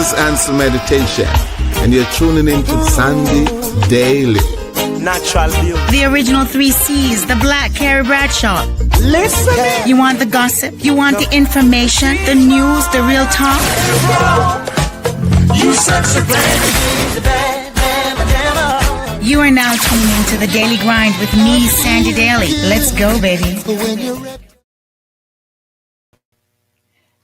is Answer Meditation, and you're tuning in to Sandy Daily. Natural beauty. The original 3 C's, the Black Carrie Bradshaw. Listen. You want the gossip? You want the information? The news? The real talk? You sexy You are now tuning into the Daily Grind with me, Sandy Daly. Let's go, baby.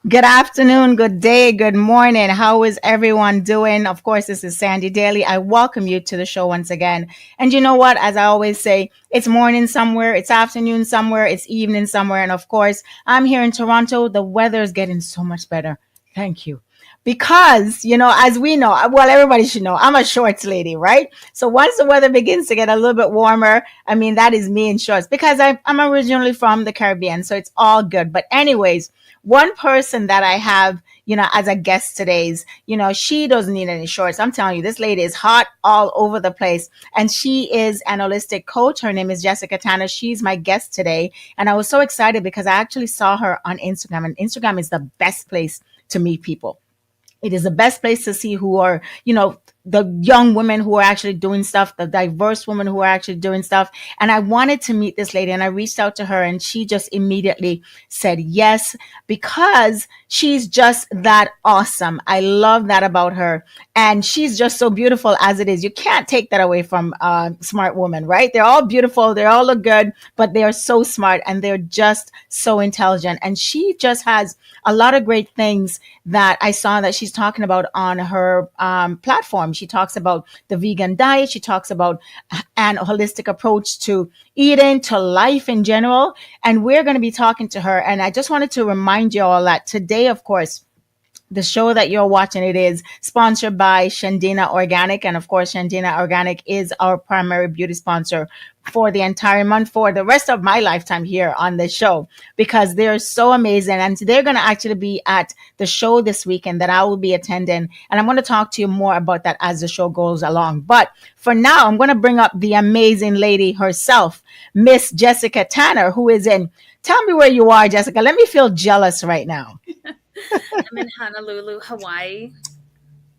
Good afternoon, good day, good morning. How is everyone doing? Of course, this is Sandy Daly. I welcome you to the show once again. And you know what? As I always say, it's morning somewhere, it's afternoon somewhere, it's evening somewhere. And of course, I'm here in Toronto. The weather is getting so much better. Thank you. Because, as we know, well, everybody should know, I'm a shorts lady, right? So once the weather begins to get a little bit warmer, that is me in shorts because I'm originally from the Caribbean. So it's all good. But anyways, one person that I have, as a guest today's, she doesn't need any shorts. I'm telling you, this lady is hot all over the place. And she is an holistic coach. Her name is Jessica Tanner. She's my guest today. And I was so excited because I actually saw her on Instagram. And Instagram is the best place to meet people. It is the best place to see who are, the young women who are actually doing stuff, the diverse women who are actually doing stuff. And I wanted to meet this lady and I reached out to her and she just immediately said yes, because she's just that awesome. I love that about her. And she's just so beautiful as it is. You can't take that away from a smart woman, right? They're all beautiful. They all look good, but they are so smart and they're just so intelligent. And she just has a lot of great things that I saw that she's talking about on her platform. She talks about the vegan diet. She talks about an holistic approach to eating, to life in general. And we're going to be talking to her. And I just wanted to remind you all that today, of course, the show that you're watching, it is sponsored by Shandina Organic. And of course, Shandina Organic is our primary beauty sponsor for the entire month, for the rest of my lifetime here on the show, because they're so amazing. And they're going to actually be at the show this weekend that I will be attending. And I'm going to talk to you more about that as the show goes along. But for now, I'm going to bring up the amazing lady herself, Miss Jessica Tanner, who is in, tell me where you are, Jessica. Let me feel jealous right now. I'm in Honolulu, Hawaii.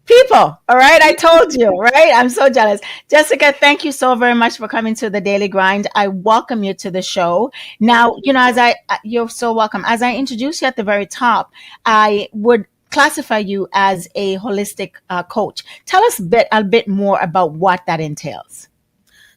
People, all right? I told you, right? I'm so jealous. Jessica, thank you so very much for coming to the Daily Grind. I welcome you to the show. Now, you're so welcome. As I introduced you at the very top, I would classify you as a holistic coach. Tell us a bit more about what that entails.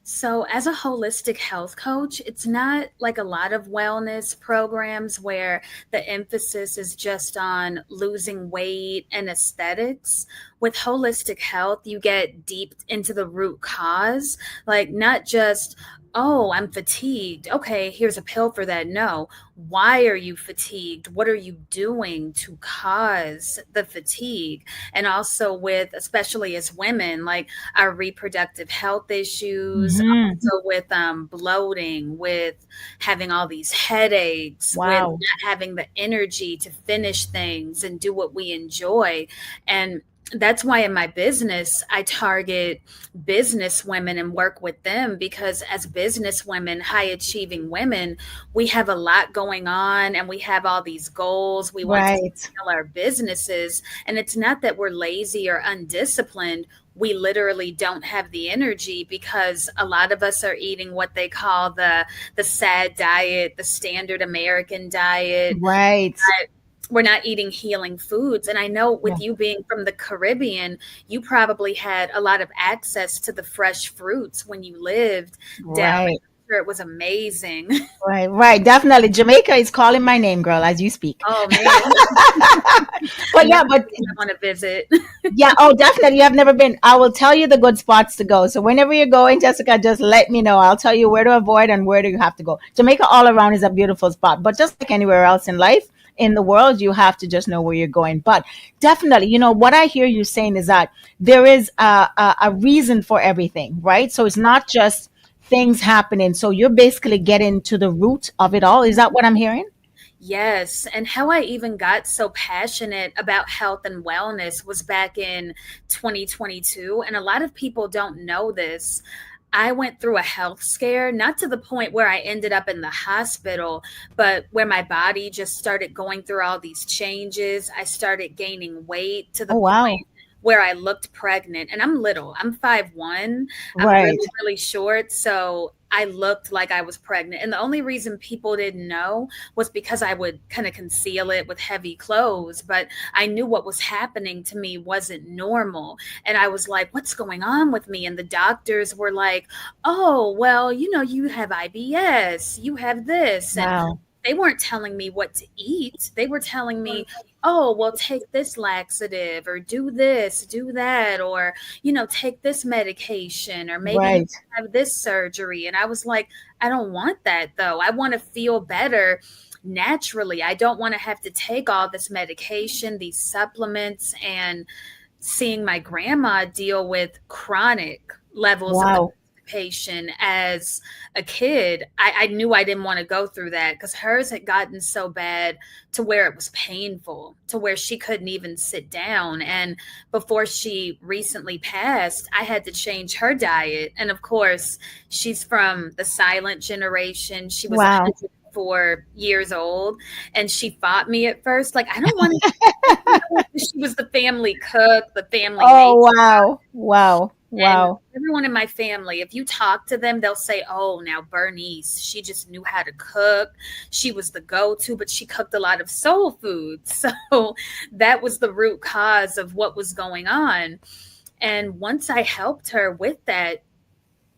So as a holistic health coach, it's not like a lot of wellness programs where the emphasis is just on losing weight and aesthetics. With holistic health, you get deep into the root cause, like not just, oh, I'm fatigued. Okay, here's a pill for that. No. Why are you fatigued? What are you doing to cause the fatigue? And also with, especially as women, like our reproductive health issues, also with bloating, with having all these headaches, with not having the energy to finish things and do what we enjoy. And that's why in my business, I target business women and work with them, because as business women, high achieving women, we have a lot going on and we have all these goals. We want to scale our businesses. And it's not that we're lazy or undisciplined. We literally don't have the energy because a lot of us are eating what they call the SAD diet, the standard American diet. Right. We're not eating healing foods. And I know with you being from the Caribbean, you probably had a lot of access to the fresh fruits when you lived down there. It was amazing. Right. Definitely. Jamaica is calling my name, girl, as you speak. Oh, man. But I want to visit. Definitely. You have never been. I will tell you the good spots to go. So whenever you're going, Jessica, just let me know. I'll tell you where to avoid and where do you have to go. Jamaica all around is a beautiful spot, but just like anywhere else in life, in the world, you have to just know where you're going. But definitely, what I hear you saying is that there is a reason for everything, right? So it's not just things happening. So you're basically getting to the root of it all. Is that what I'm hearing? Yes. And how I even got so passionate about health and wellness was back in 2022. And a lot of people don't know this. I went through a health scare, not to the point where I ended up in the hospital, but where my body just started going through all these changes. I started gaining weight to the point where I looked pregnant. And I'm little. I'm 5'1". I'm Right. really, really short. So I looked like I was pregnant. And the only reason people didn't know was because I would kind of conceal it with heavy clothes. But I knew what was happening to me wasn't normal. And I was like, what's going on with me? And the doctors were like, oh, well, you have IBS, you have this. And Wow. they weren't telling me what to eat. They were telling me, oh, well, take this laxative or do this, do that, or, take this medication, or maybe you Right. have this surgery. And I was like, I don't want that though. I want to feel better naturally. I don't want to have to take all this medication, these supplements, and seeing my grandma deal with chronic levels of Wow. constipation as a kid. I knew I didn't want to go through that because hers had gotten so bad to where it was painful, to where she couldn't even sit down. And before she recently passed, I had to change her diet. And of course, she's from the silent generation. She was Wow. 104 years old, and she fought me at first. Like, I don't want to. She was the family cook, the family Oh, maid. wow. Wow. And Wow. everyone in my family, if you talk to them, they'll say, oh, now Bernice, she just knew how to cook. She was the go-to, but she cooked a lot of soul food. So that was the root cause of what was going on. And once I helped her with that,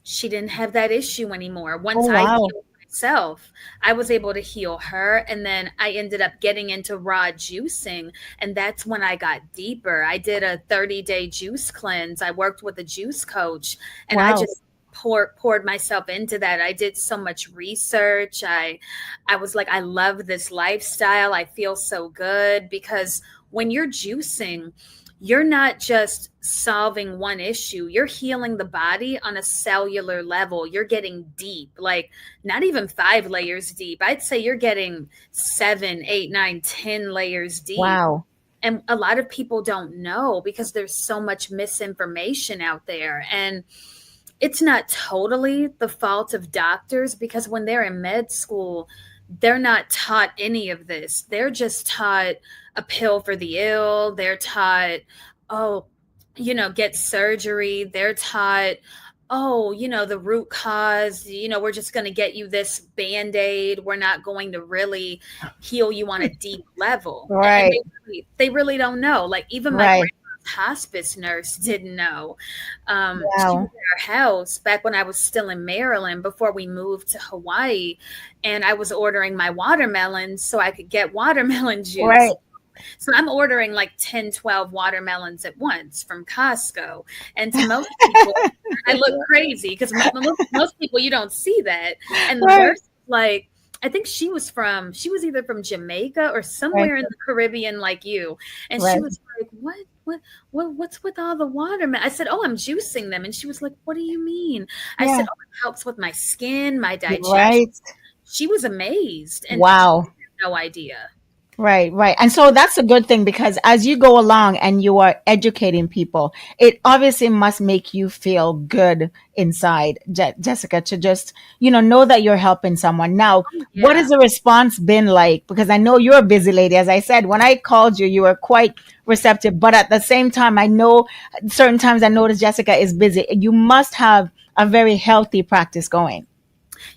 she didn't have that issue anymore. Once Oh, I wow. healed myself, I was able to heal her. And then I ended up getting into raw juicing. And that's when I got deeper. I did a 30-day juice cleanse. I worked with a juice coach, and I Wow. just poured myself into that. I did so much research. I was like, I love this lifestyle. I feel so good because when you're juicing, you're not just solving one issue, you're healing the body on a cellular level. You're getting deep, like not even 5 layers deep. I'd say you're getting 7, 8, 9, 10 layers deep. Wow. And a lot of people don't know because there's so much misinformation out there. And it's not totally the fault of doctors because when they're in med school, they're not taught any of this. They're just taught a pill for the ill. They're taught, oh, get surgery. They're taught, oh, the root cause, we're just going to get you this Band-Aid. We're not going to really heal you on a deep level. And Right. they really don't know. Like even my Right. grandma's hospice nurse didn't know. She was Wow. at our house back when I was still in Maryland before we moved to Hawaii. And I was ordering my watermelons so I could get watermelon juice. Right. So I'm ordering like 10, 12 watermelons at once from Costco. And to most people, I look crazy because most people, you don't see that. And the Right. nurse, like, I think she was either from Jamaica or somewhere in the Caribbean like you. And she Right. was like, what's with all the watermelon? I said, oh, I'm juicing them. And she was like, what do you mean? I Yeah. said, oh, it helps with my skin, my digestion. Right. She was amazed. And Wow. she had no idea. Right, right. And so that's a good thing because as you go along and you are educating people, it obviously must make you feel good inside, Jessica, to just, know that you're helping someone. Now, what Yeah. has the response been like? Because I know you're a busy lady. As I said, when I called you, you were quite receptive. But at the same time, I know certain times I notice Jessica is busy. You must have a very healthy practice going.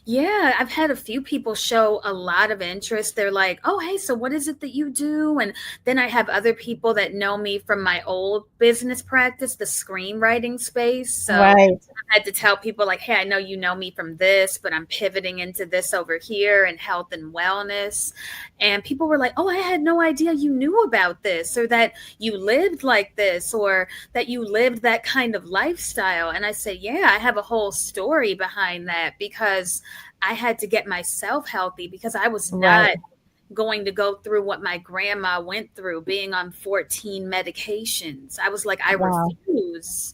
Yeah, I've had a few people show a lot of interest. They're like, oh, hey, so what is it that you do? And then I have other people that know me from my old business practice, the screenwriting space. So Right. I had to tell people like, hey, I know you know me from this, but I'm pivoting into this over here in health and wellness. And people were like, oh, I had no idea you knew about this or that you lived like this or that you lived that kind of lifestyle. And I said, yeah, I have a whole story behind that because I had to get myself healthy because I was not Right. going to go through what my grandma went through being on 14 medications. I was like, I Wow. refuse.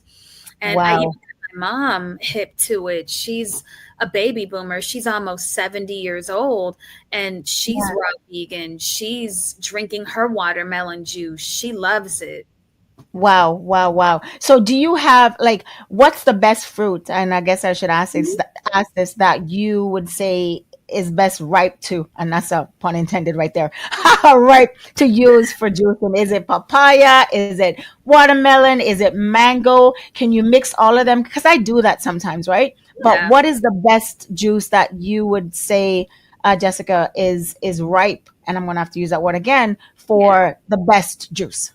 And I Wow. even got my mom hip to it. She's a baby boomer. She's almost 70 years old and she's Yeah. raw vegan. She's drinking her watermelon juice. She loves it. Wow, wow, wow. So do you have what's the best fruit? And I guess I should ask this that you would say is best ripe to, and that's a pun intended right there, ripe to use for juicing? Is it papaya? Is it watermelon? Is it mango? Can you mix all of them? Because I do that sometimes, right? But Yeah. what is the best juice that you would say, Jessica, is ripe? And I'm gonna have to use that word again for the best juice,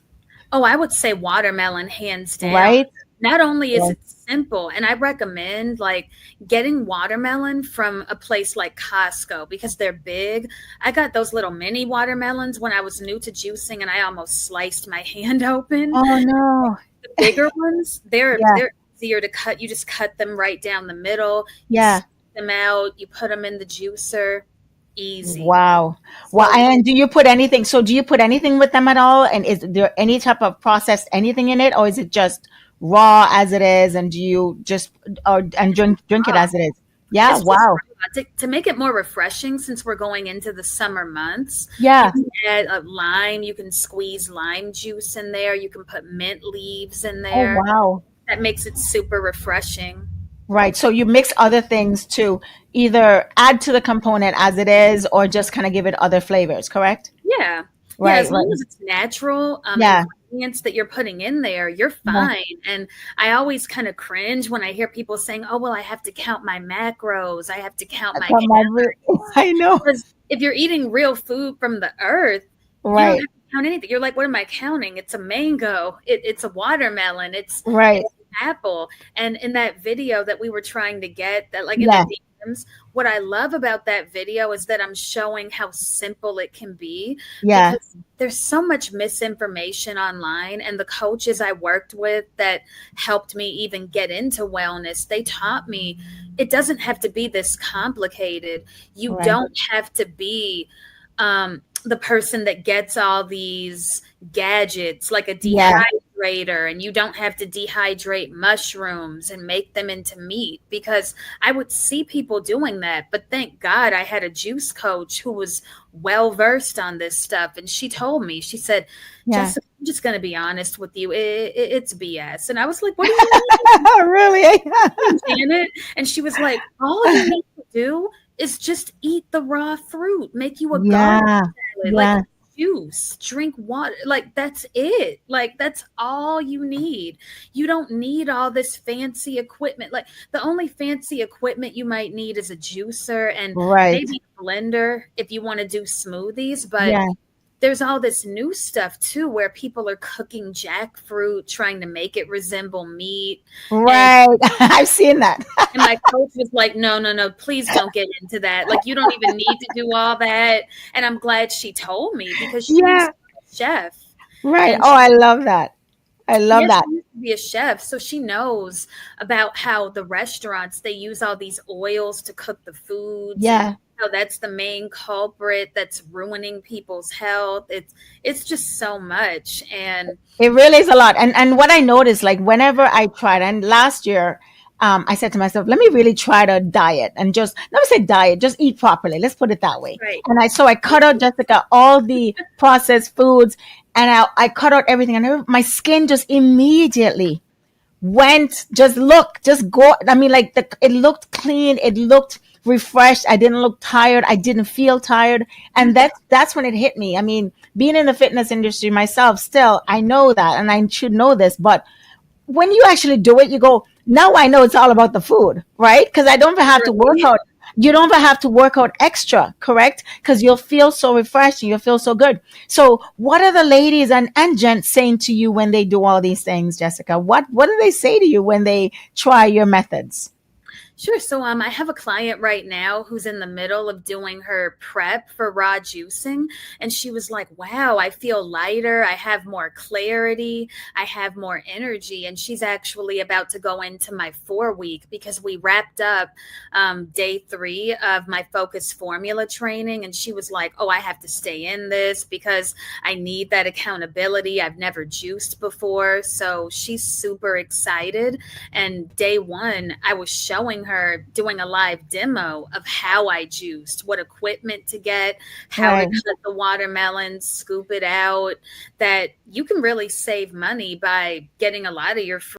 Oh, I would say watermelon, hands down. right? Not only is Yeah. it simple, and I recommend like getting watermelon from a place like Costco because they're big. I got those little mini watermelons when I was new to juicing, and I almost sliced my hand open. Oh no. The bigger ones, Yeah. they're easier to cut. You just cut them right down the middle. You Yeah. scoop them out. You put them in the juicer. Easy. Wow. Well, So and do you put anything? So do you put anything with them at all? And is there any type of processed anything in it, or is it just raw as it is? And do you just or and drink it as it is? Yeah. it's just Wow. to make it more refreshing since we're going into the summer months. Yeah. You can add a lime. You can squeeze lime juice in there. You can put mint leaves in Oh there. wow. That makes it super refreshing. Right. So you mix other things to either add to the component as it is, or just kind of give it other flavors. Correct? Yeah. Yeah, Right. as long Right. as it's natural, Yeah. ingredients that you're putting in there, you're Yeah. fine. And I always kind of cringe when I hear people saying, "Oh, well, I have to count my macros. I have to count my Come on. I know. because if you're eating real food from the earth, you don't Right. have to count anything. You're like, what am I counting? It's a mango. It's a watermelon. It's Right. apple." And in that video that we were trying to get, that like in Yeah. the DMs, what I love about that video is that I'm showing how simple it can be Yeah. because there's so much misinformation online. And the coaches I worked with that helped me even get into wellness, they taught me it doesn't have to be this complicated. You Right. don't have to be the person that gets all these gadgets like a Yeah. dehydrator, and you don't have to dehydrate mushrooms and make them into meat, because I would see people doing that. But thank God I had a juice coach who was well versed on this stuff, and she told me, she said, Yeah. "Jessica, I'm just going to be honest with you, it's BS." And I was like, "What do you Really? mean, Janet?" And she was like, "All you need to do is just eat the raw fruit, make you a garden Yeah. salad, Yeah. like juice, drink water, like that's it. Like that's all you need. You don't need all this fancy equipment. Like the only fancy equipment you might need is a juicer and Right. maybe a blender if you want to do smoothies, but Yeah. there's all this new stuff too where people are cooking jackfruit, trying to make it resemble meat. Right. I've seen that. And my coach was like, "No, no, no, please don't get into that. Like, you don't even need to do all that." And I'm glad she told me because she's Yeah. a chef. Right. And Oh, I love that. I love yes, that. she used to be a chef, so she knows about how the restaurants, they use all these oils to cook the foods. Yeah. And how that's the main culprit that's ruining people's health. It's just so much. And It really is a lot. And what I noticed, like whenever I tried, and last year, I said to myself, let me really try to diet and just never say diet, just eat properly. Let's put it that way. right. And I cut out, Jessica, all the processed foods, and I cut out everything, and my skin just immediately went, just go. I mean, like it looked clean, it looked refreshed. I didn't look tired. I didn't feel tired, and that's when it hit me. I mean, being in the fitness industry myself, still I know that, and I should know this, but when you actually do it, you go, now I know it's all about the food, right? Because I don't even have to work out. You don't even have to work out extra, correct? Because you'll feel so refreshed and you'll feel so good. So what are the ladies and gents saying to you when they do all these things, Jessica? What do they say to you when they try your methods? Sure. So I have a client right now who's in the middle of doing her prep for raw juicing. And she was like, "Wow, I feel lighter. I have more clarity. I have more energy." And she's actually about to go into my 4-week because we wrapped up day 3 of my focus formula training. And she was like, "Oh, I have to stay in this because I need that accountability. I've never juiced before." So she's super excited. And day 1, I was showing her, doing a live demo of how I juiced, what equipment to get, how Right. to cut the watermelon, scoop it out, that you can really save money by getting a lot of your